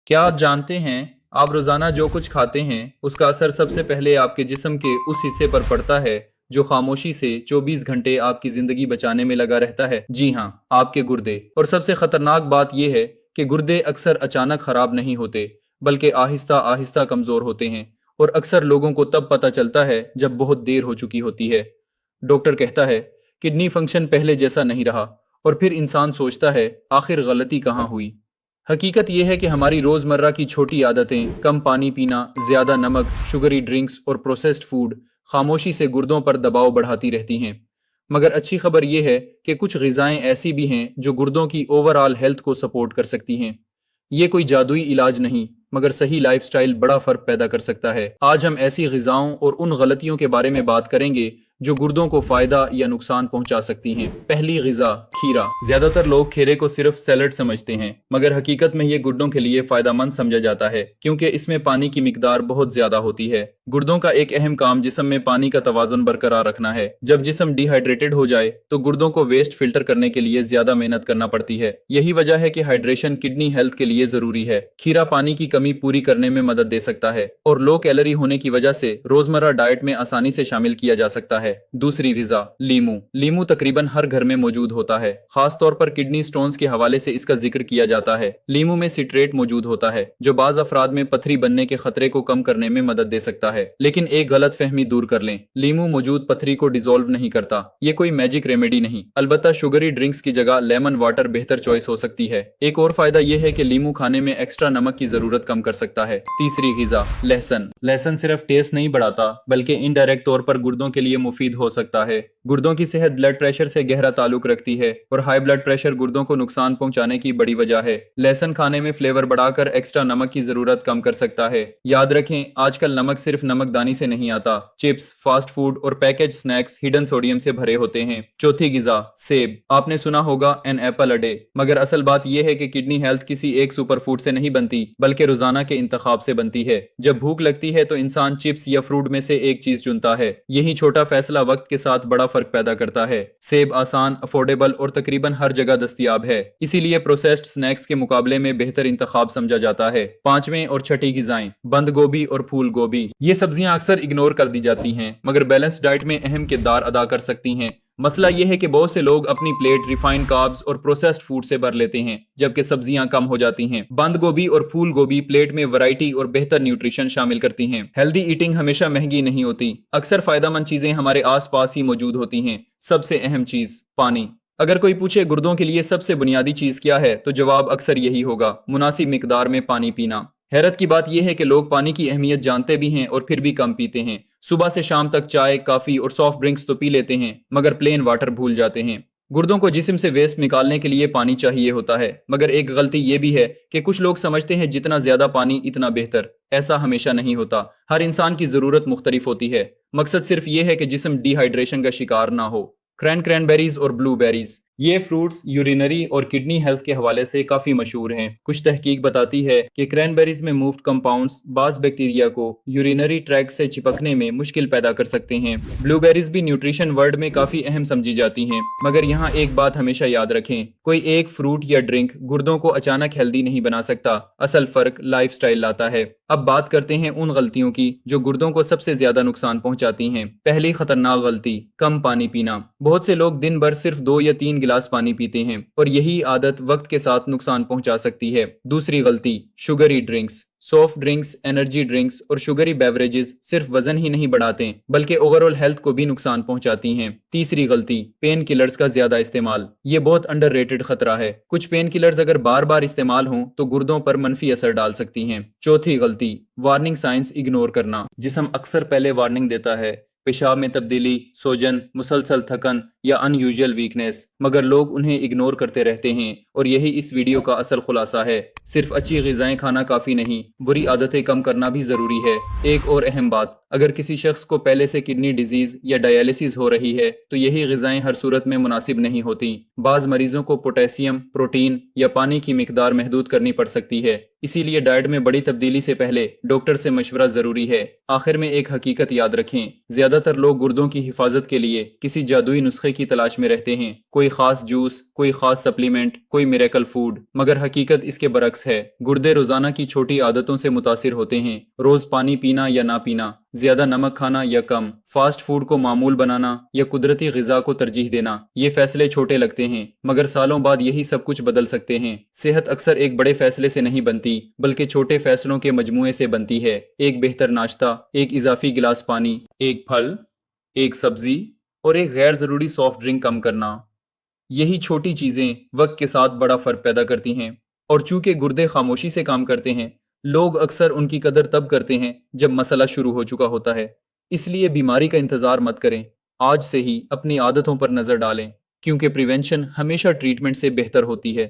क्या आप जानते हैं आप रोजाना जो कुछ खाते हैं उसका असर सबसे पहले आपके जिस्म के उस हिस्से पर पड़ता है जो खामोशी से 24 घंटे आपकी जिंदगी बचाने में लगा रहता है। जी हाँ, आपके गुर्दे। और सबसे खतरनाक बात यह है कि गुर्दे अक्सर अचानक खराब नहीं होते, बल्कि आहिस्ता आहिस्ता कमजोर होते हैं। और अक्सर लोगों को तब पता चलता है जब बहुत देर हो चुकी होती है। डॉक्टर कहता है किडनी फंक्शन पहले जैसा नहीं रहा, और फिर इंसान सोचता है आखिर गलती कहाँ हुई। हकीकत यह है कि हमारी रोजमर्रा की छोटी आदतें, कम पानी पीना, ज्यादा नमक, शुगरी ड्रिंक्स और प्रोसेस्ड फूड खामोशी से गुर्दों पर दबाव बढ़ाती रहती हैं। मगर अच्छी खबर यह है कि कुछ ग़िज़ाएं ऐसी भी हैं जो गुर्दों की ओवरऑल हेल्थ को सपोर्ट कर सकती हैं। ये कोई जादुई इलाज नहीं, मगर सही लाइफस्टाइल बड़ा फर्क पैदा कर सकता है। आज हम ऐसी ग़िज़ाओं और उन गलतियों के बारे में बात करेंगे जो गुर्दों को फायदा या नुकसान पहुंचा सकती हैं। पहली ग़िज़ा, खीरा। ज्यादातर लोग खीरे को सिर्फ सैलड समझते हैं, मगर हकीकत में ये गुर्दों के लिए फायदेमंद समझा जाता है क्योंकि इसमें पानी की मिकदार बहुत ज्यादा होती है। गुर्दों का एक अहम काम जिस्म में पानी का तवाज़ुन बरकरार रखना है। जब जिस्म डिहाइड्रेटेड हो जाए तो गुर्दों को वेस्ट फिल्टर करने के लिए ज्यादा मेहनत करना पड़ती है। यही वजह है कि हाइड्रेशन किडनी हेल्थ के लिए जरूरी है। खीरा पानी की कमी पूरी करने में मदद दे सकता है और लो कैलोरी होने की वजह से रोजमर्रा डाइट में आसानी से शामिल किया जा सकता है। दूसरी ग़िज़ा, लीमू। लीमू तकरीबन हर घर में मौजूद होता है। खास तौर पर किडनी स्टोन्स के हवाले से इसका जिक्र किया जाता है। लीमू में सिट्रेट मौजूद होता है जो बाज़ अफराद में पथरी बनने के खतरे को कम करने में मदद दे सकता है। लेकिन एक गलत फहमी दूर कर लें, लीमू मौजूद पथरी को डिसॉल्व नहीं करता। ये कोई मैजिक रेमेडी नहीं। अलबत्ता शुगरी ड्रिंक्स की जगह लेमन वाटर बेहतर चॉइस हो सकती है। एक और फायदा यह है कि लीमू खाने में एक्स्ट्रा नमक की जरूरत कम कर सकता है। तीसरी ग़िज़ा, लहसुन। लहसुन सिर्फ टेस्ट नहीं बढ़ाता बल्कि इनडायरेक्ट तौर पर गुर्दों के लिए मुफीद हो सकता है। गुर्दों की सेहत ब्लड प्रेशर से गहरा ताल्लुक रखती है और हाई ब्लड प्रेशर गुर्दों को नुकसान पहुंचाने की बड़ी वजह है। लहसुन खाने में फ्लेवर बढ़ाकर एक्स्ट्रा नमक की जरूरत कम कर सकता है। याद रखें, आजकल नमक सिर्फ नमकदानी से नहीं आता। चिप्स, फास्ट फूड और पैकेज स्नैक्स हिडन सोडियम से भरे होते हैं। चौथी ग़िज़ा, सेब। आपने सुना होगा एन एप्पल अ डे, मगर असल बात यह है कि किडनी हेल्थ किसी एक सुपर फूड से नहीं बनती बल्कि रोजाना के इंतखाब से बनती है। जब भूख लगती है तो इंसान चिप्स या फ्रूट में से एक चीज चुनता है। यही छोटा फैसला वक्त के साथ बड़ा फर्क पैदा करता है। सेब आसान, अफोर्डेबल और तकरीबन हर जगह दस्तयाब है, इसीलिए प्रोसेस्ड स्नैक्स के मुकाबले में बेहतर इंतखाब समझा जाता है। पांचवें और छठी ग़िज़ाएं, बंद गोभी और फूल गोभी। ये सब्जियां अक्सर इग्नोर कर दी जाती हैं मगर बैलेंस डाइट में अहम किरदार अदा कर सकती हैं। मसला यह है कि बहुत से लोग अपनी प्लेट रिफाइंड कार्ब्स और प्रोसेस्ड फूड से भर लेते हैं जबकि सब्जियां कम हो जाती हैं। बंद गोभी और फूल गोभी प्लेट में वैरायटी और बेहतर न्यूट्रिशन शामिल करती हैं। हेल्दी ईटिंग हमेशा महंगी नहीं होती, अक्सर फायदेमंद चीजें हमारे आसपास ही मौजूद होती हैं। सबसे अहम चीज, पानी। अगर कोई पूछे गुर्दों के लिए सबसे बुनियादी चीज क्या है तो जवाब अक्सर यही होगा, मुनासिब मिकदार में पानी पीना। हैरत की बात यह है कि लोग पानी की अहमियत जानते भी हैं और फिर भी कम पीते हैं। सुबह से शाम तक चाय, कॉफी और सॉफ्ट ड्रिंक्स तो पी लेते हैं मगर प्लेन वाटर भूल जाते हैं। गुर्दों को जिस्म से वेस्ट निकालने के लिए पानी चाहिए होता है, मगर एक गलती ये भी है कि कुछ लोग समझते हैं जितना ज्यादा पानी इतना बेहतर। ऐसा हमेशा नहीं होता। हर इंसान की जरूरत मुख्तलिफ होती है। मकसद सिर्फ ये है कि जिस्म डिहाइड्रेशन का शिकार ना हो। क्रैनबेरीज और ब्लूबेरीज, ये फ्रूट्स यूरिनरी और किडनी हेल्थ के हवाले से काफी मशहूर हैं। कुछ तहकीक बताती है कि क्रैनबेरीज में मुफ्त कंपाउंड्स बास बैक्टीरिया को यूरिनरी ट्रैक्ट से चिपकने में मुश्किल पैदा कर सकते हैं। ब्लूबेरीज भी न्यूट्रिशन वर्ल्ड में काफी अहम समझी जाती हैं, मगर यहाँ एक बात हमेशा याद रखें, कोई एक फ्रूट या ड्रिंक गुर्दों को अचानक हेल्दी नहीं बना सकता। असल फर्क लाइफस्टाइल लाता है। अब बात करते हैं उन गलतियों की जो गुर्दों को सबसे ज्यादा नुकसान पहुंचाती हैं। पहली खतरनाक गलती, कम पानी पीना। बहुत से लोग दिन भर सिर्फ 2 या 3 गिलास पानी पीते हैं और यही आदत वक्त के साथ नुकसान पहुंचा सकती है। दूसरी गलती, sugary drinks. Soft drinks, energy drinks और शुगरी बेवरेजेस सिर्फ वजन ही नहीं बढ़ाते बल्कि ओवरऑल हेल्थ को भी नुकसान पहुंचाती हैं। तीसरी गलती, पेन किलर्स का ज्यादा इस्तेमाल। ये बहुत अंडररेटेड खतरा है। कुछ पेन किलर्स अगर बार बार इस्तेमाल हों तो गुर्दों पर मनफी असर डाल सकती हैं। चौथी गलती, वार्निंग साइंस इग्नोर करना। जिस्म अक्सर पहले वार्निंग देता है, पेशाब में तब्दीली, सोजन, मुसलसल थकन या अनयूजुअल वीकनेस, मगर लोग उन्हें इग्नोर करते रहते हैं और यही इस वीडियो का असल खुलासा है। सिर्फ अच्छी ग़िज़ाएं खाना काफ़ी नहीं, बुरी आदतें कम करना भी ज़रूरी है। एक और अहम बात, अगर किसी शख्स को पहले से किडनी डिजीज़ या डायलिसिस हो रही है तो यही ग़िज़ाएं हर सूरत में मुनासिब नहीं होती। बाज़ मरीजों को पोटेशियम, प्रोटीन या पानी की मिकदार महदूद करनी पड़ सकती है, इसीलिए डाइट में बड़ी तब्दीली से पहले डॉक्टर से मशवरा ज़रूरी है। आखिर में एक हकीकत याद रखें, ज़्यादातर लोग गुर्दों की हिफाजत के लिए किसी जादुई नुस्खे की तलाश में रहते हैं। कोई کوئی خاص جوس، کوئی خاص سپلیمنٹ، کوئی میریکل فوڈ، مگر حقیقت اس کے برعکس ہے۔ گردے روزانہ کی چھوٹی عادتوں سے متاثر ہوتے ہیں، روز پانی پینا یا نہ پینا، زیادہ نمک کھانا یا کم، فاسٹ فوڈ کو معمول بنانا یا قدرتی غذا کو ترجیح دینا۔ یہ فیصلے چھوٹے لگتے ہیں مگر سالوں بعد یہی سب کچھ بدل سکتے ہیں۔ صحت اکثر ایک بڑے فیصلے سے نہیں بنتی بلکہ چھوٹے فیصلوں کے مجموعے سے بنتی ہے۔ ایک بہتر ناشتہ، ایک اضافی گلاس پانی، ایک پھل، ایک سبزی اور ایک غیر ضروری سافٹ ڈرنک کم کرنا۔ یہی چھوٹی چیزیں وقت کے ساتھ بڑا فرق پیدا کرتی ہیں، اور چونکہ گردے خاموشی سے کام کرتے ہیں، لوگ اکثر ان کی قدر تب کرتے ہیں جب مسئلہ شروع ہو چکا ہوتا ہے۔ اس لیے بیماری کا انتظار مت کریں، آج سے ہی اپنی عادتوں پر نظر ڈالیں، کیونکہ پریونشن ہمیشہ ٹریٹمنٹ سے بہتر ہوتی ہے۔